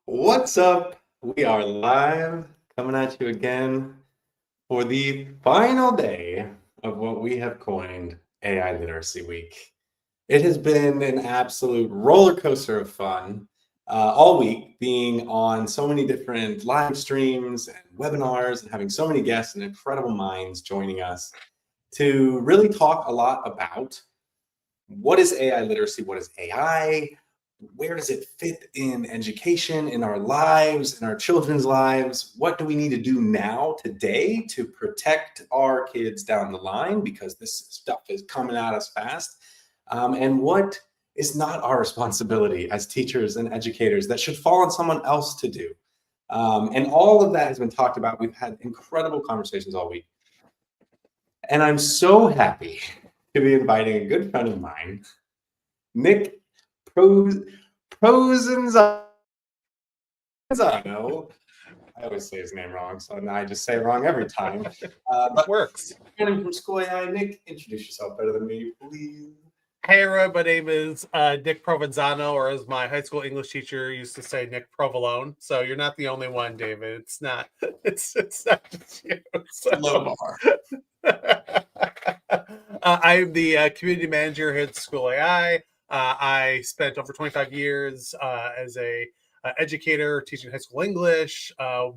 What's up? We are live coming at you again for the final day of what we have coined AI Literacy Week. It has been an absolute roller coaster of fun all week, being on so many different live streams and webinars and having so many guests and incredible minds joining us to really talk a lot about what is AI literacy, what is AI, where does it fit in education, in our lives, in our children's lives? What do we need to do now, today, to protect our kids down the line? Because this stuff is coming at us fast. And what is not our responsibility as teachers and educators that should fall on someone else to do? And all of that has been talked about. We've had incredible conversations all week. And I'm so happy to be inviting a good friend of mine, Nick Provenzano. I always say his name wrong, so now I just say it wrong every time. But works. From SchoolAI, Nick, introduce yourself better than me, please. Hey, everyone, my name is Nick Provenzano, or as my high school English teacher used to say, Nick Provolone. So you're not the only one, David. It's not. It's not just you. So. Low bar. I'm the community manager here at SchoolAI. I spent over 25 years as a educator, teaching high school English,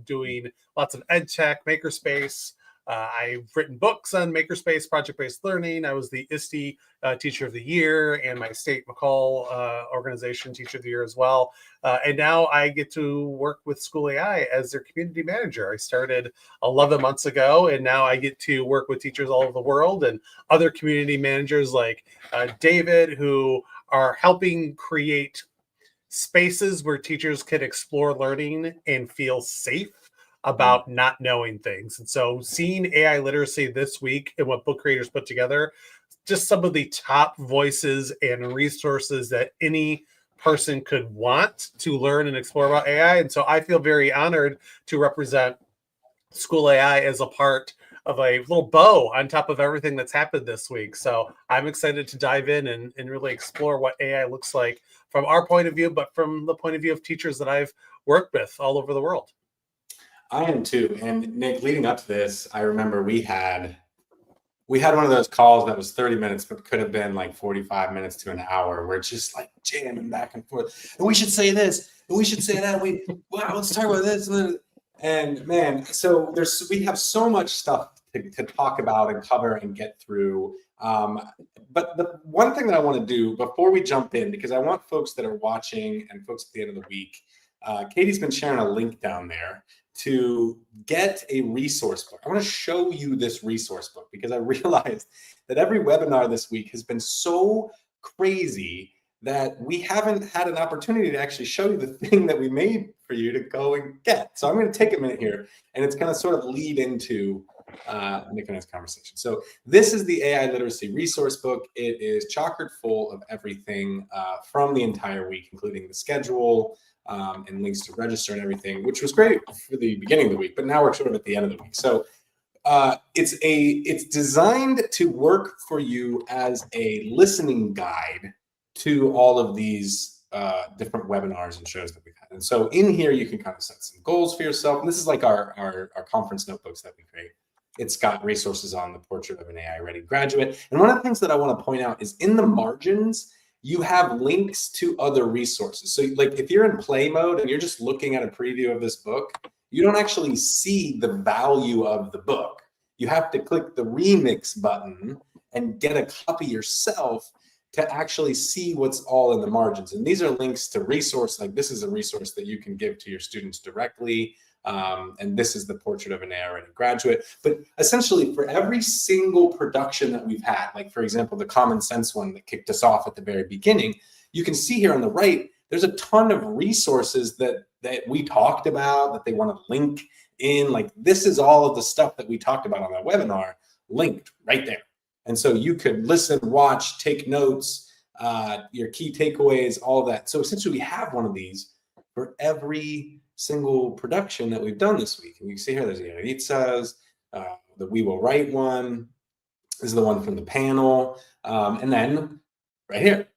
doing lots of ed tech, makerspace. I've written books on makerspace, project-based learning. I was the ISTE Teacher of the Year and my state McCall organization Teacher of the Year as well. And now I get to work with SchoolAI as their community manager. I started 11 months ago, and now I get to work with teachers all over the world and other community managers like David, who are helping create spaces where teachers can explore learning and feel safe about not knowing things. And so seeing AI literacy this week and what book creators put together, just some of the top voices and resources that any person could want to learn and explore about AI. And so I feel very honored to represent SchoolAI as a part of a little bow on top of everything that's happened this week. So I'm excited to dive in and really explore what AI looks like from our point of view, but from the point of view of teachers that I've worked with all over the world. I am too. And Nick, leading up to this, I remember we had one of those calls that was 30 minutes, but could have been like 45 minutes to an hour, where it's just like jamming back and forth. And we should say this, and we should say that. Let's talk about this. And man, so we have so much stuff to talk about and cover and get through. But the one thing that I want to do before we jump in, because I want folks that are watching and folks at the end of the week, Katie's been sharing a link down there to get a resource book. I want to show you this resource book because I realized that every webinar this week has been so crazy that we haven't had an opportunity to actually show you the thing that we made for you to go and get. So I'm going to take a minute here, and it's going to sort of lead into Nick and I's conversation. So this is the AI Literacy Resource Book. It is chock full of everything from the entire week, including the schedule, and links to register and everything, which was great for the beginning of the week, but now we're sort of at the end of the week. So it's designed to work for you as a listening guide to all of these different webinars and shows that we've had. And so in here, you can kind of set some goals for yourself. And this is like our conference notebooks that we create. It's got resources on the portrait of an AI ready graduate. And one of the things that I want to point out is in the margins, you have links to other resources. So like if you're in play mode and you're just looking at a preview of this book, you don't actually see the value of the book. You have to click the remix button and get a copy yourself to actually see what's all in the margins. And these are links to resource. Like this is a resource that you can give to your students directly. And this is the portrait of an AI ready graduate. But essentially for every single production that we've had, like for example, the Common Sense one that kicked us off at the very beginning, you can see here on the right, there's a ton of resources that we talked about that they want to link in. Like this is all of the stuff that we talked about on that webinar linked right there. And so you could listen, watch, take notes, your key takeaways, all of that. So essentially we have one of these for every single production that we've done this week. And you can see here, there's Yaritza's, the We Will Write one. This is the one from the panel. And then right here,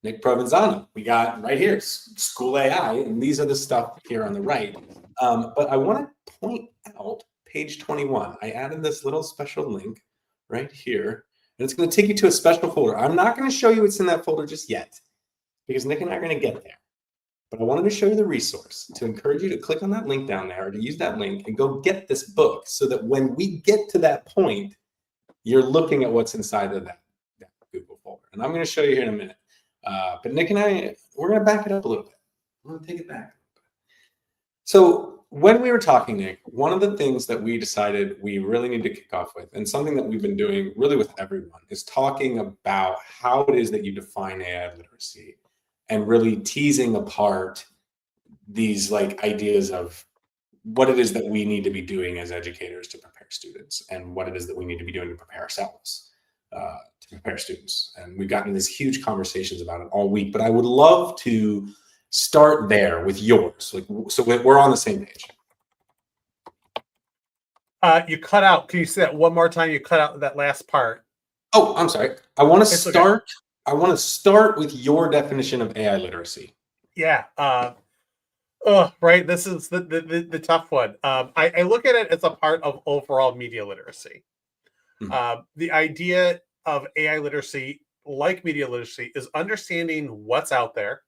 Nick Provenzano. We got right here, SchoolAI, and these are the stuff here on the right. But I want to point out page 21. I added this little special link right here, and it's going to take you to a special folder. I'm not going to show you what's in that folder just yet, because Nick and I are going to get there. But I wanted to show you the resource to encourage you to click on that link down there, or to use that link and go get this book, so that when we get to that point, you're looking at what's inside of that Google folder. And I'm going to show you here in a minute. But Nick and I, we're going to back it up a little bit. We're going to take it back. So when we were talking, Nick, one of the things that we decided we really need to kick off with, and something that we've been doing really with everyone, is talking about how it is that you define AI literacy, and really teasing apart these like ideas of what it is that we need to be doing as educators to prepare students, and what it is that we need to be doing to prepare ourselves to prepare students. And we've gotten these huge conversations about it all week, but I would love to start there with yours, like, so we're on the same page. You cut out. Can you say that one more time? You cut out that last part. Oh, I'm sorry. I want to start. Okay. I want to start with your definition of AI literacy. Yeah. Right. This is the tough one. I look at it as a part of overall media literacy. The idea of AI literacy, like media literacy, is understanding what's out there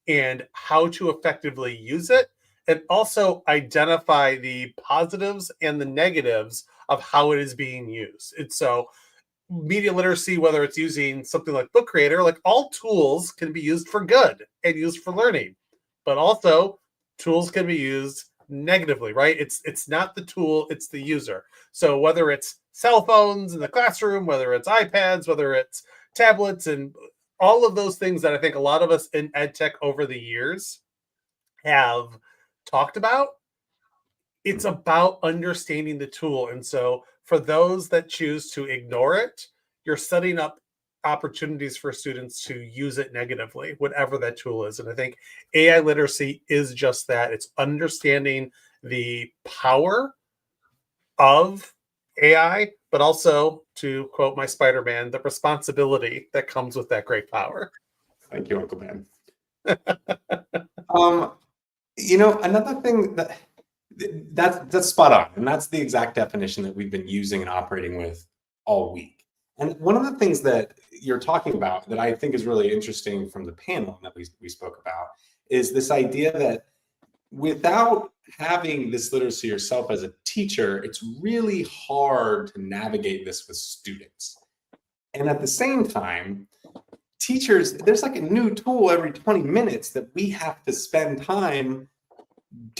and how to effectively use it, and also identify the positives and the negatives of how it is being used. And so media literacy, whether it's using something like Book Creator, like all tools can be used for good and used for learning, but also tools can be used negatively, right? It's not the tool, it's the user. So whether it's cell phones in the classroom, whether it's iPads, whether it's tablets, and all of those things that I think a lot of us in ed tech over the years have talked about, it's about understanding the tool. And so for those that choose to ignore it, you're setting up opportunities for students to use it negatively, whatever that tool is. And I think AI literacy is just that. It's understanding the power of AI, but also, to quote my Spider-Man, the responsibility that comes with that great power. Thank you, Uncle Ben. Another thing that's spot on, and that's the exact definition that we've been using and operating with all week. And one of the things that you're talking about that I think is really interesting from the panel that we spoke about is this idea that without having this literacy yourself as a teacher, it's really hard to navigate this with students. And at the same time, teachers, there's like a new tool every 20 minutes that we have to spend time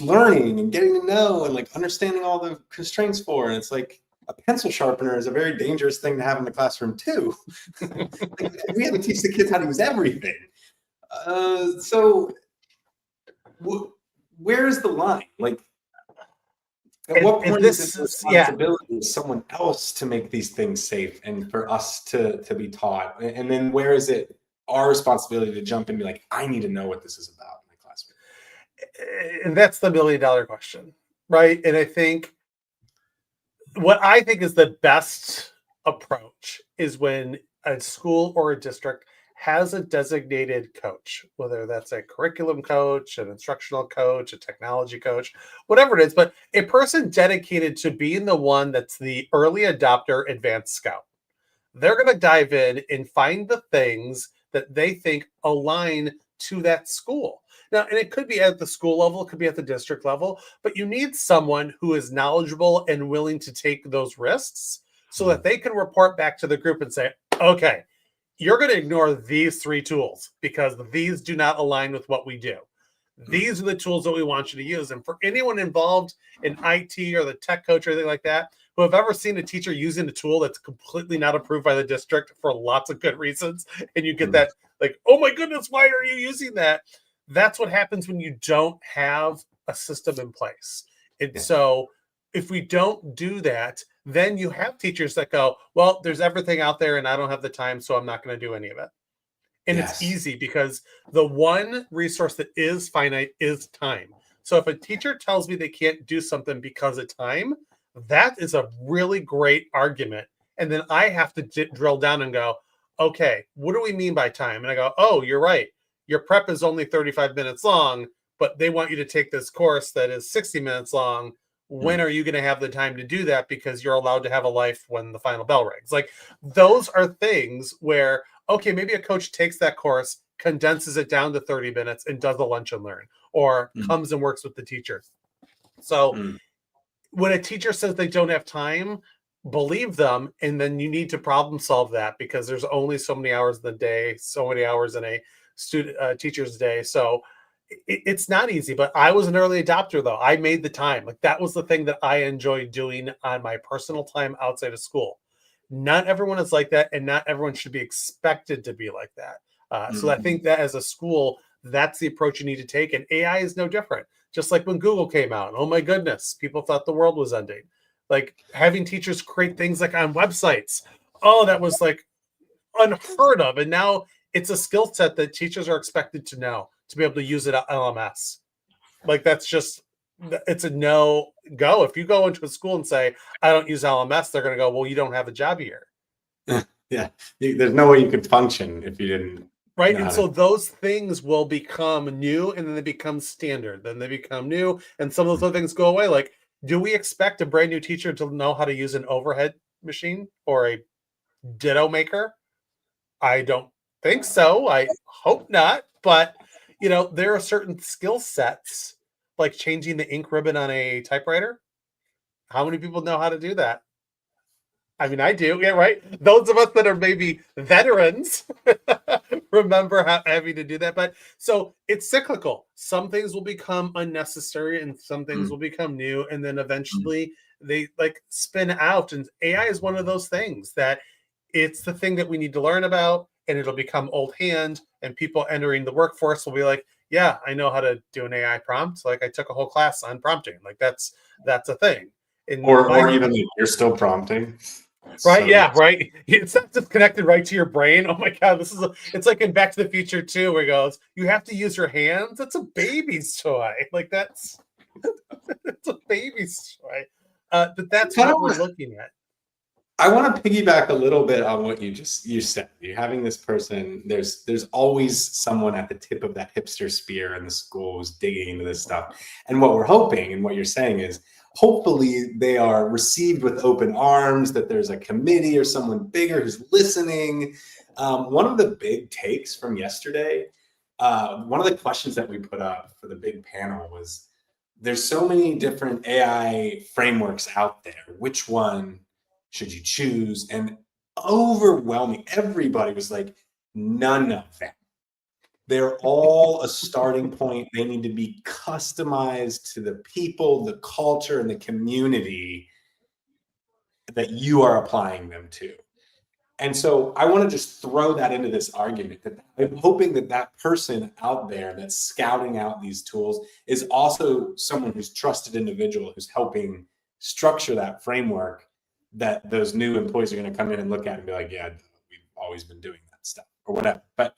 learning and getting to know and like understanding all the constraints for. And it's like a pencil sharpener is a very dangerous thing to have in the classroom too. Like, we have to teach the kids how to use everything. Where's the line? Like, at what point is it the responsibility of someone else to make these things safe and for us to be taught? And then where is it our responsibility to jump in and be like, I need to know what this is about in my classroom? And that's the $1 million question, right? And I think what I think is the best approach is when a school or a district has a designated coach, whether that's a curriculum coach, an instructional coach, a technology coach, whatever it is, but a person dedicated to being the one that's the early adopter, advanced scout. They're going to dive in and find the things that they think align to that school. Now, and it could be at the school level, it could be at the district level, but you need someone who is knowledgeable and willing to take those risks so that they can report back to the group and say, okay, you're going to ignore these 3 tools because these do not align with what we do. These are the tools that we want you to use. And for anyone involved in IT or the tech coach or anything like that, who have ever seen a teacher using a tool that's completely not approved by the district for lots of good reasons, and you get that like, oh my goodness, why are you using that? That's what happens when you don't have a system in place. And so if we don't do that, then you have teachers that go, well, there's everything out there and I don't have the time, so I'm not going to do any of it. And it's easy because the one resource that is finite is time. So if a teacher tells me they can't do something because of time, that is a really great argument. And then I have to drill down and go, okay, what do we mean by time? And I go, oh, you're right. Your prep is only 35 minutes long, but they want you to take this course that is 60 minutes long. When are you going to have the time to do that? Because you're allowed to have a life when the final bell rings. Like, those are things where, okay, maybe a coach takes that course, condenses it down to 30 minutes and does a lunch and learn, or comes and works with the teacher. So when a teacher says they don't have time, believe them, and then you need to problem solve that, because there's only so many hours in the day, so many hours in a student teacher's day. So it's not easy, but I was an early adopter, though. I made the time. Like, that was the thing that I enjoyed doing on my personal time outside of school. Not everyone is like that, and not everyone should be expected to be like that. So I think that as a school, that's the approach you need to take. And AI is no different. Just like when Google came out, oh my goodness, people thought the world was ending. Like, having teachers create things like on websites. Oh, that was like unheard of. And now it's a skill set that teachers are expected to know, to be able to use it at LMS. Like, that's just, it's a no go. If you go into a school and say, I don't use LMS, they're going to go, well, you don't have a job here. Yeah. There's no way you could function if you didn't. Right. And so those things will become new, and then they become standard. Then they become new. And some of those other things go away. Like, do we expect a brand new teacher to know how to use an overhead machine or a ditto maker? I don't think so. I hope not. But, there are certain skill sets, like changing the ink ribbon on a typewriter. How many people know how to do that? I mean, I do. Yeah, right. Those of us that are maybe veterans remember having to do that. But so it's cyclical. Some things will become unnecessary and some things will become new. And then eventually they like spin out. And AI is one of those things that it's the thing that we need to learn about, and it'll become old hand, and people entering the workforce will be like, yeah, I know how to do an AI prompt. Like, I took a whole class on prompting. Like, that's a thing. Or even like, you're still prompting. Right. So, yeah. Right. It's not just connected right to your brain. Oh my God. It's like in Back to the Future 2, where it goes, you have to use your hands. That's a baby's toy. Like, it's a baby's toy. But that's what we're looking at. I want to piggyback a little bit on what you said. You're having this person, there's always someone at the tip of that hipster spear in the schools digging into this stuff. And what we're hoping, and what you're saying is, hopefully they are received with open arms, that there's a committee or someone bigger who's listening. One of the big takes from yesterday, one of the questions that we put up for the big panel was, there's so many different AI frameworks out there. Which one should you choose? And overwhelming, everybody was like, none of them. They're all a starting point. They need to be customized to the people, the culture, and the community that you are applying them to. And so I want to just throw that into this argument, that I'm hoping that that person out there that's scouting out these tools is also someone who's trusted individual who's helping structure that framework that those new employees are going to come in and look at and be like, yeah, we've always been doing that stuff or whatever. But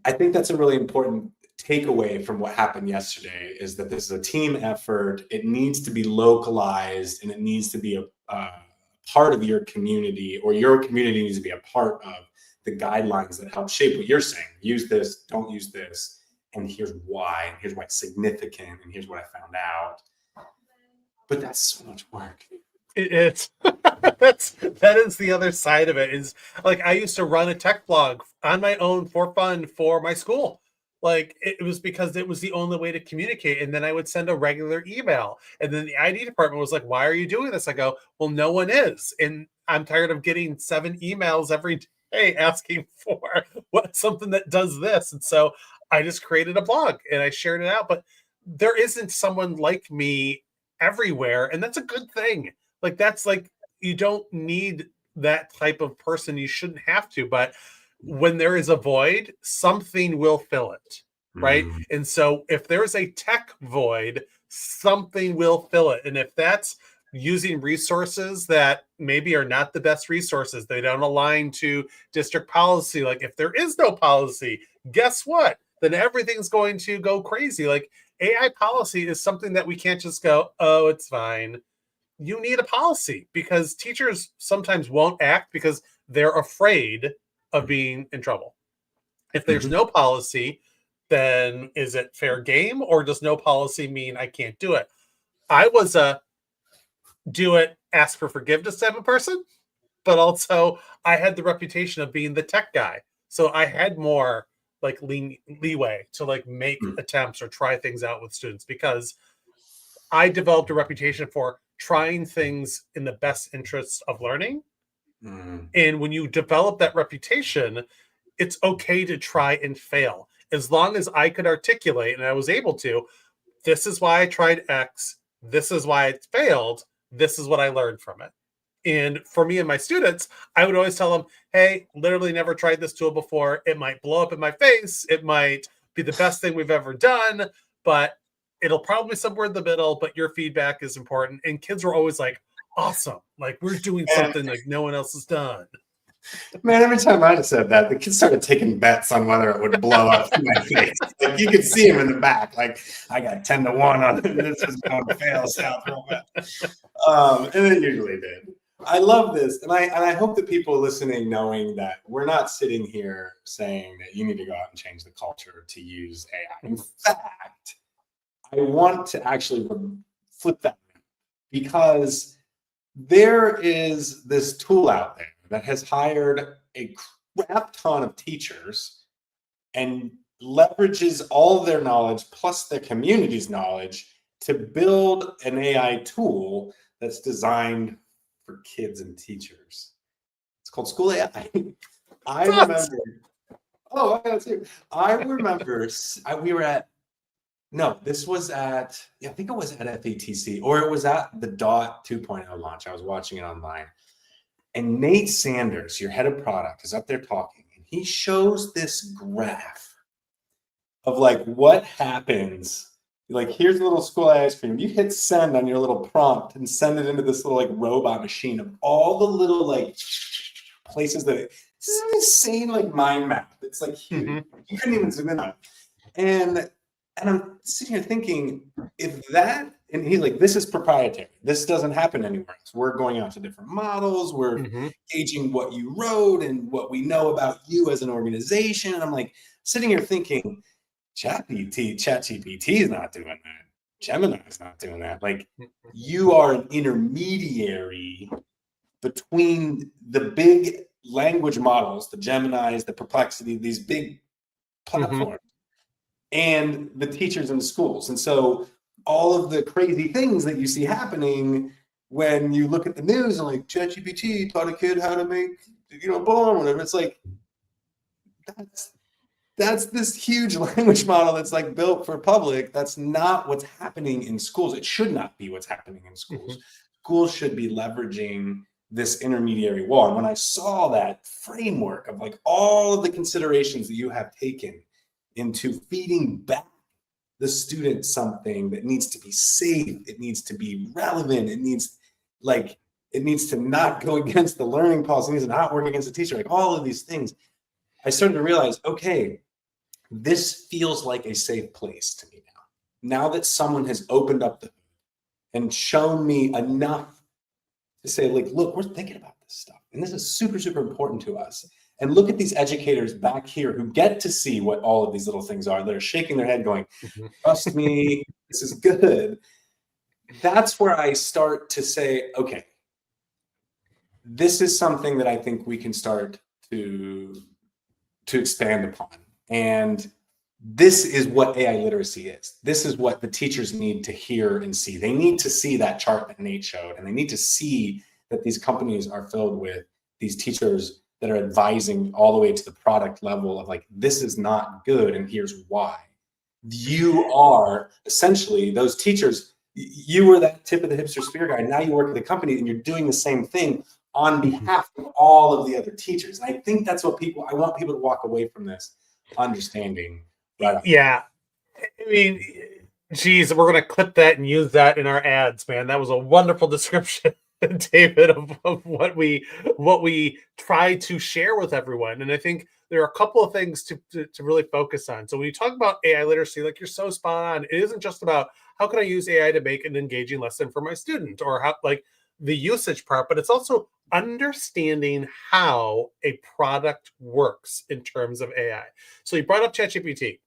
I think that's a really important takeaway from what happened yesterday, is that this is a team effort. It needs to be localized, and it needs to be a part of your community, or your community needs to be a part of the guidelines that help shape what you're saying. Use this, don't use this, and here's why, and here's why it's significant, and here's what I found out. But that's so much work. It's that is the other side of it. Is like, I used to run a tech blog on my own for fun for my school. Like, it was because it was the only way to communicate. And then I would send a regular email. And then the ID department was like, why are you doing this? I go, well, no one is. And I'm tired of getting 7 emails every day asking for something that does this. And so I just created a blog and I shared it out. But there isn't someone like me everywhere. And that's a good thing. Like, that's like, you don't need that type of person. You shouldn't have to. But when there is a void, something will fill it, right? And so if there's a tech void, something will fill it. And if that's using resources that maybe are not the best resources, they don't align to district policy. Like, if there is no policy, guess what? Then everything's going to go crazy. Like, AI policy is something that we can't just go, oh, it's fine. You need a policy, because teachers sometimes won't act because they're afraid of being in trouble. If there's no policy, then is it fair game, or does no policy mean I can't do it? I was a do it, ask for forgiveness type of person, but also I had the reputation of being the tech guy. So I had more like leeway to like make attempts or try things out with students, because I developed a reputation for trying things in the best interests of learning. And when you develop that reputation, it's okay to try and fail. As long as I could articulate, and I was able to, this is why I tried X, this is why it failed, this is what I learned from it. And for me and my students, I would always tell them, hey, literally never tried this tool before. It might blow up in my face. It might be the best thing we've ever done, but it'll probably be somewhere in the middle, but your feedback is important. And kids were always like, awesome. Like, we're doing something like no one else has done. Man, every time I said that, the kids started taking bets on whether it would blow up in my face. Like, you could see him in the back. Like, I got 10-1 on it. This is going to fail south real bad. And it usually did. I love this. And I hope that people listening, knowing that we're not sitting here saying that you need to go out and change the culture to use AI. In fact, I want to actually flip that, because there is this tool out there that has hired a crap ton of teachers and leverages all of their knowledge plus the community's knowledge to build an AI tool that's designed for kids and teachers. It's called SchoolAI. I remember. Oh, I got it. I remember. We were at. No, this was at. Yeah, I think it was at FATC, or it was at the DOT 2.0 launch. I was watching it online, and Nate Sanders, your head of product, is up there talking, and he shows this graph of like what happens. Like, here's a little school ice cream. You hit send on your little prompt and send it into this little like robot machine of all the little like places that it's an insane like mind map. It's like huge. You couldn't even zoom in on it. And I'm sitting here thinking, if that, and he's like, this is proprietary. This doesn't happen anywhere else. We're going out to different models. We're gauging what you wrote and what we know about you as an organization. And I'm like sitting here thinking, ChatGPT is not doing that. Gemini is not doing that. Like, you are an intermediary between the big language models, the Geminis, the Perplexity, these big platforms, and the teachers in the schools. And so all of the crazy things that you see happening when you look at the news and like ChatGPT taught a kid how to make, blah, whatever. It's like, that's this huge language model that's like built for public. That's not what's happening in schools. It should not be what's happening in schools. Schools should be leveraging this intermediary wall. And when I saw that framework of like all of the considerations that you have taken into feeding back the student something that needs to be safe, it needs to be relevant, it needs to not go against the learning policy, it needs to not work against the teacher, like all of these things, I started to realize, okay, this feels like a safe place to me now. Now that someone has opened up the hood and shown me enough to say, like, look, we're thinking about this stuff. And this is super, super important to us. And look at these educators back here who get to see what all of these little things are. They're shaking their head going, trust me, this is good. That's where I start to say, okay, this is something that I think we can start to expand upon. And this is what AI literacy is. This is what the teachers need to hear and see. They need to see that chart that Nate showed, and they need to see that these companies are filled with these teachers that are advising all the way to the product level of like, this is not good, and here's why. You are essentially those teachers. You were that tip of the hipster spear guy. Now you work at the company and you're doing the same thing on behalf of all of the other teachers. And I think that's what I want people to walk away from this understanding. Yeah. I mean, geez, we're going to clip that and use that in our ads, man. That was a wonderful description, David, of what we try to share with everyone. And I think there are a couple of things to really focus on. So when you talk about AI literacy, like, you're so spot on. It isn't just about how can I use AI to make an engaging lesson for my student, or how, like, the usage part, but it's also understanding how a product works in terms of AI. So you brought up ChatGPT.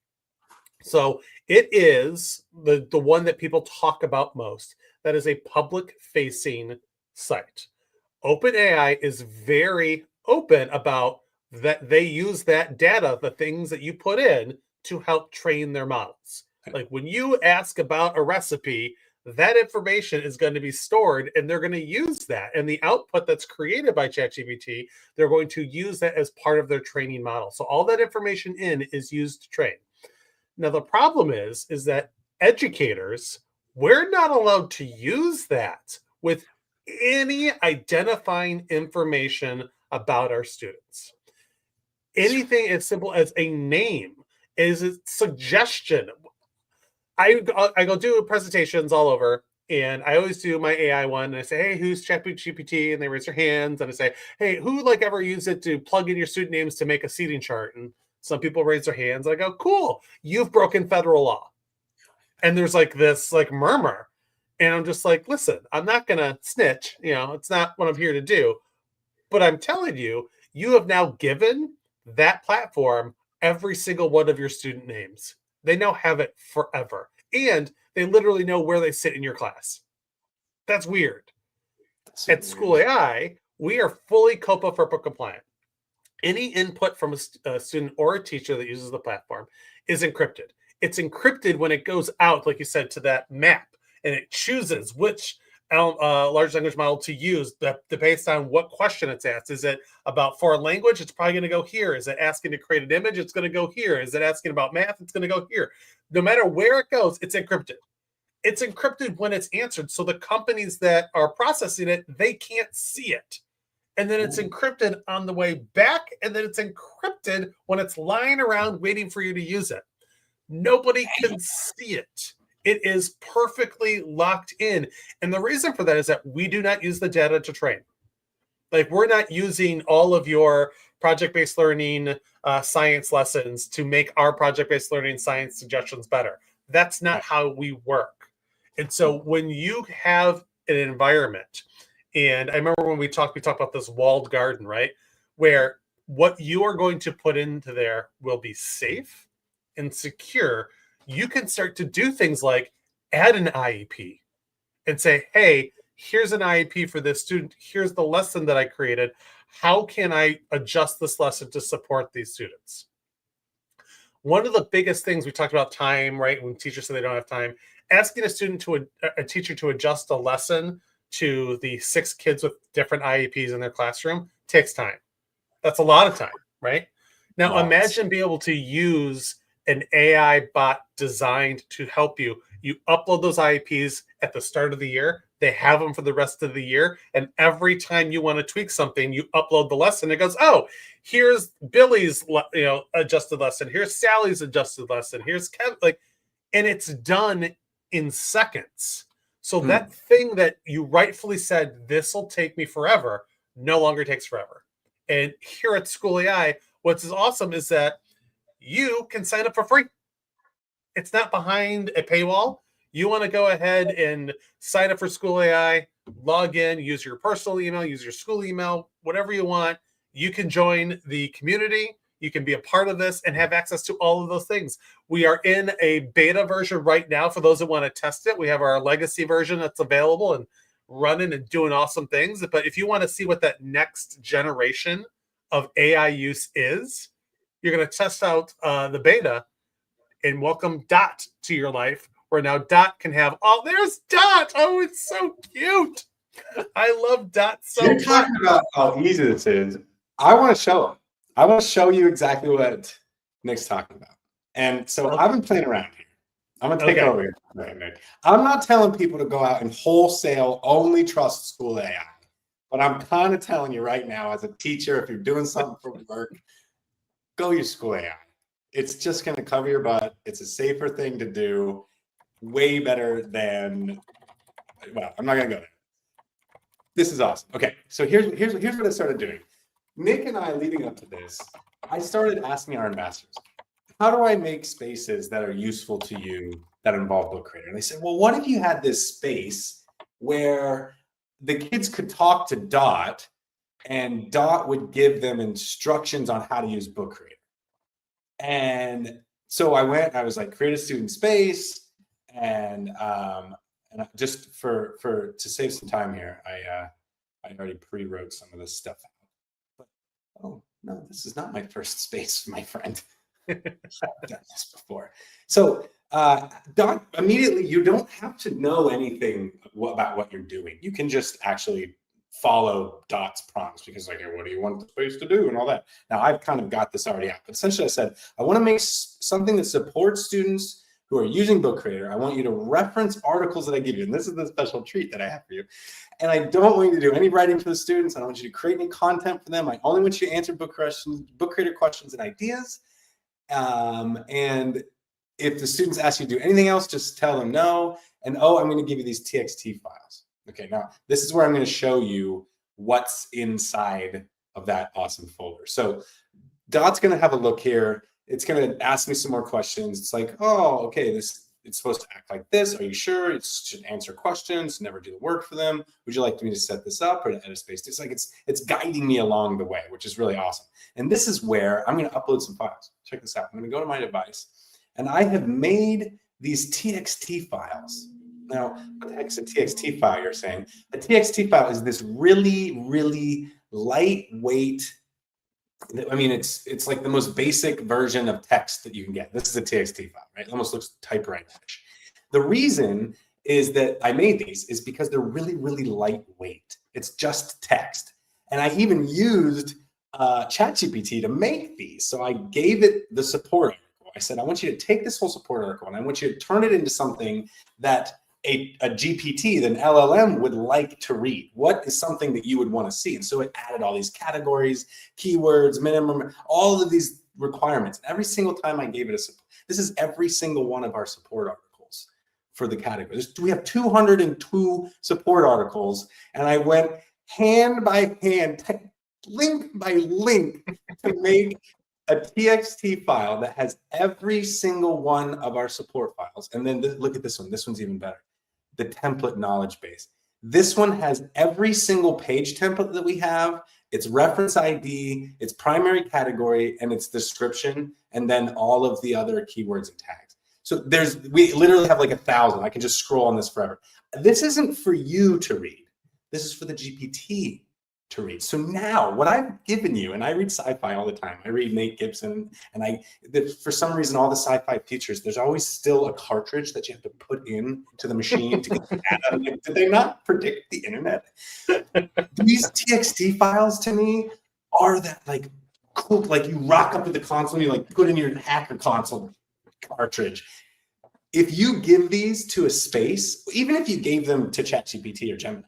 So it is the one that people talk about most. That is a public facing site. OpenAI is very open about that they use that data, the things that you put in, to help train their models. Like when you ask about a recipe, that information is going to be stored and they're going to use that. And the output that's created by ChatGPT, they're going to use that as part of their training model. So all that information in is used to train. Now, the problem is that educators, we're not allowed to use that with any identifying information about our students. Anything as simple as a name, is a suggestion. I go do presentations all over, and I always do my AI one. And I say, "Hey, who's ChatGPT?" And they raise their hands. And I say, "Hey, who like ever use it to plug in your student names to make a seating chart?" And some people raise their hands. I go, "Cool, you've broken federal law." And there's like this like murmur, and I'm just like, "Listen, I'm not gonna snitch. It's not what I'm here to do. But I'm telling you, you have now given that platform every single one of your student names. They now have it forever. And they literally know where they sit in your class. That's weird. That's At super weird. SchoolAI, we are fully COPA FERPA compliant. Any input from a student or a teacher that uses the platform is encrypted. It's encrypted when it goes out, like you said, to that map, and it chooses which large language model to use based on what question it's asked. Is it about foreign language? It's probably going to go here. Is it asking to create an image? It's going to go here. Is it asking about math? It's going to go here. No matter where it goes, it's encrypted. It's encrypted when it's answered. So the companies that are processing it, they can't see it. And then it's encrypted on the way back, and then it's encrypted when it's lying around waiting for you to use it. Nobody can see it. It is perfectly locked in. And the reason for that is that we do not use the data to train. Like, we're not using all of your project-based learning science lessons to make our project-based learning science suggestions better. That's not how we work. And so when you have an environment, and I remember when we talked about this walled garden, right? Where what you are going to put into there will be safe and secure. You can start to do things like add an IEP and say, hey, here's an IEP for this student. Here's the lesson that I created. How can I adjust this lesson to support these students? One of the biggest things we talked about time, right? When teachers say they don't have time, asking a teacher to adjust a lesson to the 6 kids with different IEPs in their classroom takes time. That's a lot of time, right? Now, Lots. imagine being able to use an AI bot designed to help you. You upload those IEPs at the start of the year. They have them for the rest of the year. And every time you want to tweak something, you upload the lesson. It goes, oh, here's Billy's adjusted lesson. Here's Sally's adjusted lesson. Here's Kevin. And it's done in seconds. So that thing that you rightfully said, this will take me forever, no longer takes forever. And here at SchoolAI, what's awesome is that you can sign up for free. It's not behind a paywall. You want to go ahead and sign up for SchoolAI, log in, use your personal email, use your school email, whatever you want. You can join the community. You can be a part of this and have access to all of those things. We are in a beta version right now for those that want to test it. We have our legacy version that's available and running and doing awesome things. But if you want to see what that next generation of AI use is, you're going to test out the beta and welcome Dot to your life, where now Dot can have there's Dot. Oh, it's so cute. I love Dot so You're much. talking about how easy this is. I want to show them. I want to show you exactly what Nick's talking about. And so I've been playing around here. I'm going to take over here. Right, Nick. I'm not telling people to go out and wholesale only trust SchoolAI. But I'm kind of telling you right now, as a teacher, if you're doing something for work, go use SchoolAI. It's just going to cover your butt. It's a safer thing to do. Way better than, well, I'm not going to go there. This is awesome. Okay, so here's what I started doing. Nick and I, leading up to this, I started asking our ambassadors, how do I make spaces that are useful to you that involve Book Creator? And they said, well, what if you had this space where the kids could talk to Dot, and Dot would give them instructions on how to use Book Creator. And so I was like, create a student space, and just to save some time here, I already pre-wrote some of this stuff out. But oh no, this is not my first space, my friend. I've done this before. So Dot, immediately, you don't have to know anything about what you're doing. You can just actually follow Dot's prompts, because like, what do you want the space to do and all that. Now I've kind of got this already out, but essentially I said, I want to make something that supports students who are using Book Creator. I want you to reference articles that I give you. And this is the special treat that I have for you. And I don't want you to do any writing for the students. I don't want you to create any content for them. I only want you to answer Book Creator questions and ideas. And if the students ask you to do anything else, just tell them no. And oh, I'm going to give you these TXT files. Okay, now this is where I'm going to show you what's inside of that awesome folder. So Dot's going to have a look here. It's going to ask me some more questions. It's like, oh, okay, it's supposed to act like this. Are you sure? It should answer questions, never do the work for them. Would you like me to set this up or to edit space? It's like it's guiding me along the way, which is really awesome. And this is where I'm going to upload some files. Check this out. I'm going to go to my device, and I have made these TXT files. Now, what the heck is a TXT file, you're saying? A TXT file is this really, really lightweight, I mean, it's like the most basic version of text that you can get. This is a TXT file, right? It almost looks typewriter-ish. The reason is that I made these is because they're really, really lightweight. It's just text. And I even used ChatGPT to make these. So I gave it the support article. I said, I want you to take this whole support article and I want you to turn it into something that a GPT, an LLM, would like to read. What is something that you would want to see? And so it added all these categories, keywords, minimum, all of these requirements. And every single time I gave it this is every single one of our support articles for the categories. We have 202 support articles, and I went hand by hand, link by link, to make a TXT file that has every single one of our support files. And then look at this one. This one's even better. The template knowledge base. This one has every single page template that we have, its reference ID, its primary category, and its description, and then all of the other keywords and tags. So we literally have like 1,000. I can just scroll on this forever. This isn't for you to read. This is for the GPT to read. So now what I've given you, and I read sci-fi all the time. I read Nate Gibson, and for some reason, all the sci-fi features, there's always still a cartridge that you have to put in to the machine to get the data. Like, did they not predict the internet? These TXT files to me are that like cool, like you rock up to the console and you like put in your hacker console cartridge. If you give these to a space, even if you gave them to ChatGPT or Gemini,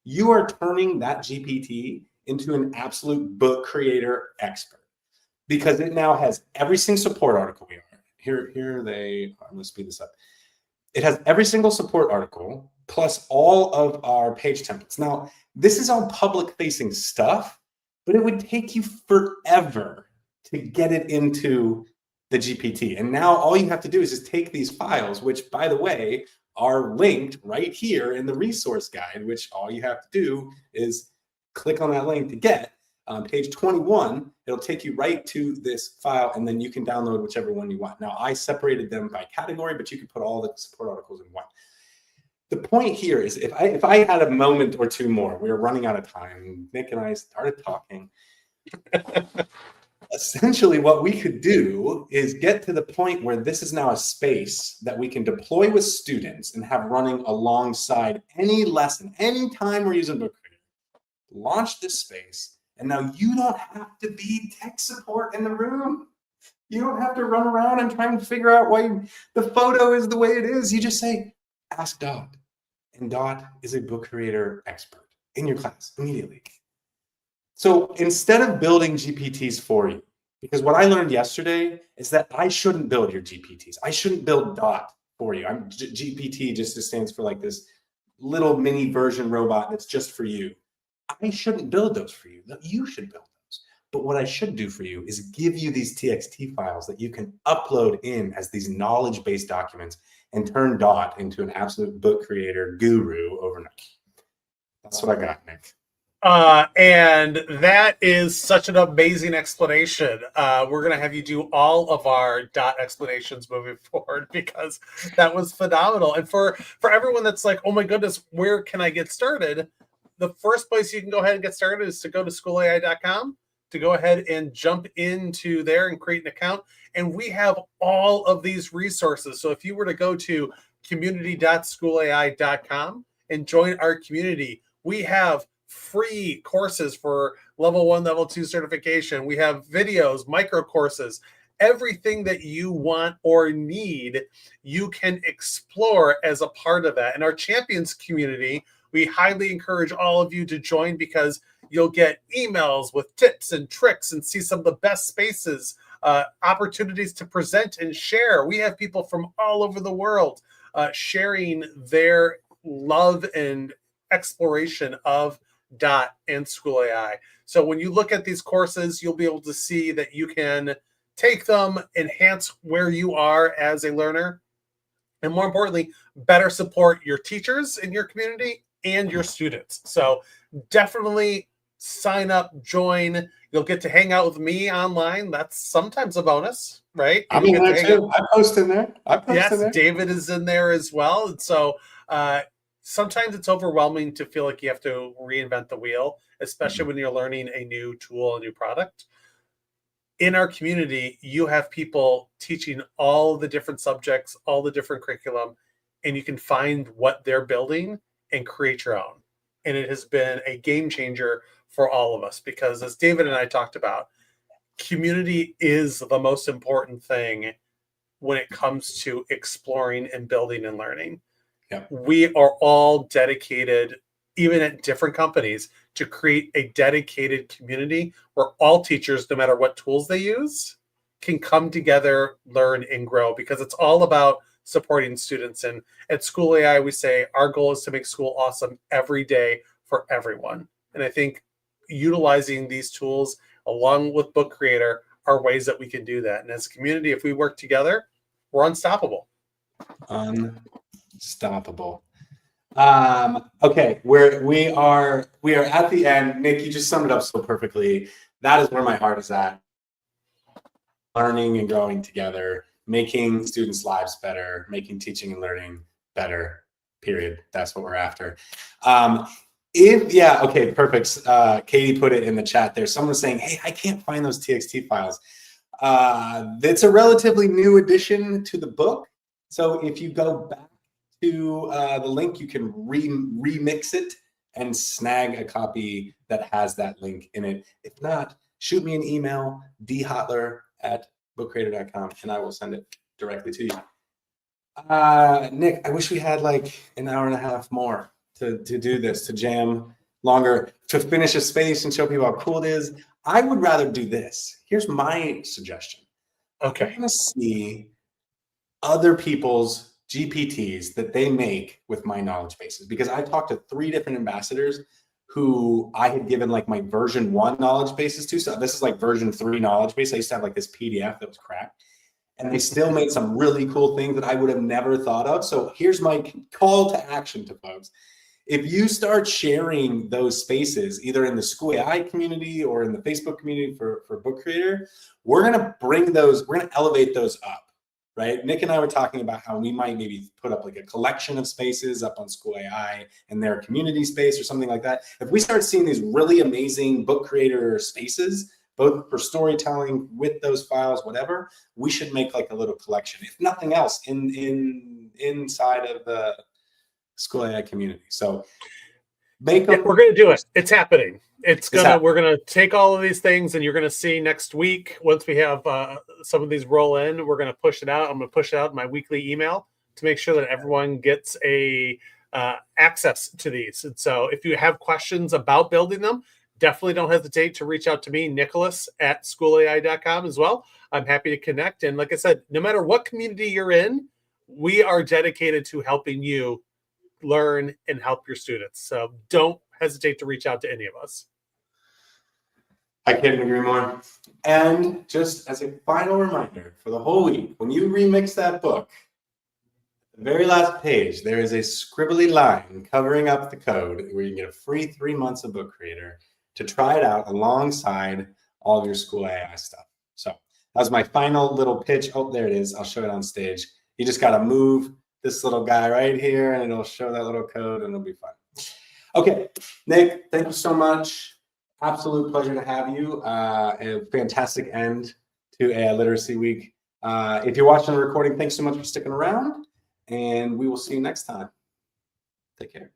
you are turning that GPT into an absolute book creator expert, because it now has every single support article we are. Here they are. Let's speed this up. It has every single support article plus all of our page templates. Now, this is all public facing stuff, but it would take you forever to get it into the GPT. And now all you have to do is just take these files, which, by the way, are linked right here in the resource guide, which all you have to do is click on that link to get. Page 21, it'll take you right to this file, and then you can download whichever one you want. Now, I separated them by category, but you can put all the support articles in one. The point here is if I had a moment or two more, we were running out of time. Nick and I started talking. Essentially, what we could do is get to the point where this is now a space that we can deploy with students and have running alongside any lesson, anytime we're using Book Creator. Launch this space, and now you don't have to be tech support in the room. You don't have to run around and try and figure out why the photo is the way it is. You just say, ask Dot, and Dot is a Book Creator expert in your class immediately. So instead of building GPTs for you, because what I learned yesterday is that I shouldn't build your GPTs. I shouldn't build Dot for you. GPT just stands for like this little mini version robot that's just for you. I shouldn't build those for you. You should build those. But what I should do for you is give you these TXT files that you can upload in as these knowledge-based documents and turn Dot into an absolute book creator guru overnight. That's what I got, Nick. And that is such an amazing explanation. We're going to have you do all of our dot explanations moving forward because that was phenomenal. And for everyone that's like, oh my goodness, where can I get started? The first place you can go ahead and get started is to go to SchoolAI.com, to go ahead and jump into there and create an account. And we have all of these resources. So if you were to go to community.schoolai.com and join our community, we have free courses for level 1, level 2 certification. We have videos, micro courses, everything that you want or need, you can explore as a part of that. And our champions community, we highly encourage all of you to join because you'll get emails with tips and tricks and see some of the best spaces, opportunities to present and share. We have people from all over the world sharing their love and exploration of Dot and SchoolAI. So when you look at these courses, you'll be able to see that you can take them, enhance where you are as a learner, and more importantly, better support your teachers in your community and your students. So definitely sign up, join. You'll get to hang out with me online. That's sometimes a bonus, right? I'm in there too. I post in there. Yes, David is in there as well. And so sometimes it's overwhelming to feel like you have to reinvent the wheel, especially when you're learning a new tool, a new product. In our community, you have people teaching all the different subjects, all the different curriculum, and you can find what they're building and create your own. And it has been a game changer for all of us because, as David and I talked about, community is the most important thing when it comes to exploring and building and learning. Yep. We are all dedicated, even at different companies, to create a dedicated community where all teachers, no matter what tools they use, can come together, learn, and grow, because it's all about supporting students. And at SchoolAI, we say our goal is to make school awesome every day for everyone. And I think utilizing these tools along with Book Creator are ways that we can do that. And as a community, if we work together, we're unstoppable. Unstoppable. Okay, we are at the end. Nick, you just summed it up so perfectly. That is where my heart is at. Learning and growing together, making students' lives better, making teaching and learning better, period. That's what we're after. Okay, perfect. Katie put it in the chat there. Someone was saying, hey, I can't find those TXT files. It's a relatively new addition to the book. So if you go back to the link, you can remix it and snag a copy that has that link in it. If not, shoot me an email, dhotler@bookcreator.com, and I will send it directly to you. Nick, I wish we had like an hour and a half more to do this, to jam longer, to finish a space and show people how cool it is. I would rather do this. Here's my suggestion. Okay. I want to see other people's GPTs that they make with my knowledge bases, because I talked to 3 different ambassadors who I had given like my version 1 knowledge bases to. So this is like version 3 knowledge base. I used to have like this PDF that was crap, and they still made some really cool things that I would have never thought of. So here's my call to action to folks. If you start sharing those spaces, either in the SchoolAI community or in the Facebook community for Book Creator, we're going to elevate those up. Right? Nick and I were talking about how we might maybe put up like a collection of spaces up on SchoolAI and their community space or something like that. If we start seeing these really amazing Book Creator spaces, both for storytelling with those files, whatever, we should make like a little collection, if nothing else, inside of the SchoolAI community. So we're going to do it. It's happening. We're going to take all of these things, and you're going to see next week, once we have some of these roll in, we're going to push it out. I'm going to push it out in my weekly email to make sure that everyone gets a access to these. And so if you have questions about building them, definitely don't hesitate to reach out to me, Nicholas@schoolai.com as well. I'm happy to connect. And like I said, no matter what community you're in, we are dedicated to helping you learn and help your students. So don't hesitate to reach out to any of us. I couldn't agree more. And just as a final reminder for the whole week, when you remix that book, The very last page, there is a scribbly line covering up the code where you can get a free 3 months of Book Creator to try it out alongside all of your SchoolAI stuff. So that was my final little pitch. Oh, there it is. I'll show it on stage. You just got to move this little guy right here, and it'll show that little code, and it'll be fun. Okay, Nick, thank you so much. Absolute pleasure to have you. A fantastic end to AI Literacy Week. If you're watching the recording, thanks so much for sticking around, and we will see you next time. Take care.